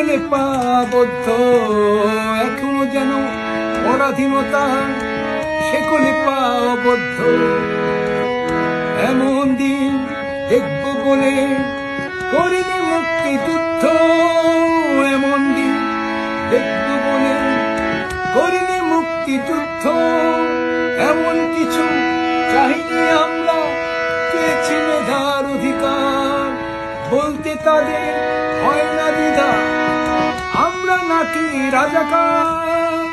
শিকলে পাবদ্ধ, এখনো যেন পরাধীনতা শিকলে পাবদ্ধ। এমন দিন দেখব বলে করিনি মুক্তিযুদ্ধ, এমন দিন দেখব বলে করিনি মুক্তিযুদ্ধ। এমন কিছু চাইনি আমরা, চেয়েছি মেধার অধিকার, বলতে তাদের হয় না দ্বিধা, আমরা নাকি রাজাকার।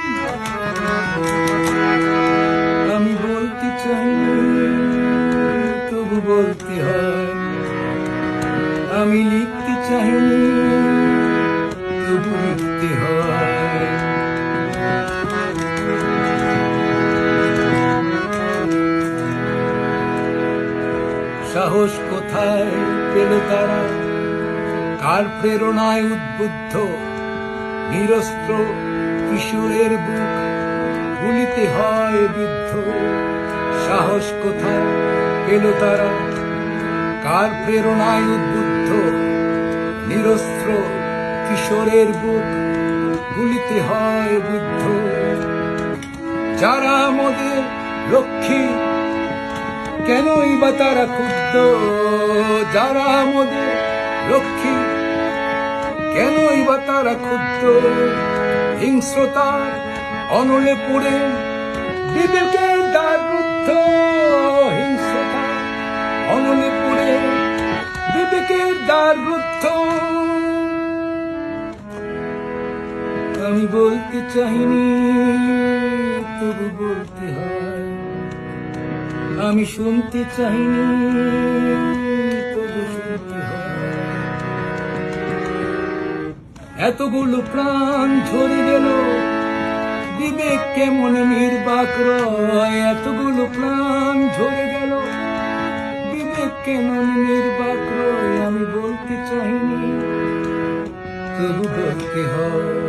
আমি বলতে চাইনি তবু বলতে হয়, আমি লিখতে চাইনি তবু লিখতে হয়। সাহস কোথায় পেল তারা, কার প্রেরণায় উদ্বুদ্ধ, নিরস্ত্র কিশোরের বুক গুলিতে হয় বিদ্ধ। সাহস কোথায় পেল তারা, কার প্রেরণায় উদ্বুদ্ধ, নিরস্ত্র কিশোরের বুক গুলিতে হয় বিদ্ধ। যারা আমাদের লক্ষ্মী কেনই বা তারা ক্ষুব্ধ, যারা আমাদের লক্ষ্মী কেনই বা তারা ক্ষুব্ধ। হিংস্রতার অনলে পড়ে বিবেকের দ্বার রুদ্ধ, হিংস্রতার অনলে পড়ে বিবেকের দ্বার রুদ্ধ। আমি বলতে চাইনি তবু বলতে হয়, আমি শুনতে চাইনি তবু শুনতে হয়। এতগুলো প্রাণ ঝরে গেল, বিবেক কেমন নির্বাক রয়। এতগুলো প্রাণ ঝরে গেল, বিবেক কেমন নির্বাক রয়। আমি বলতে চাইনি তবু বলতে হয়।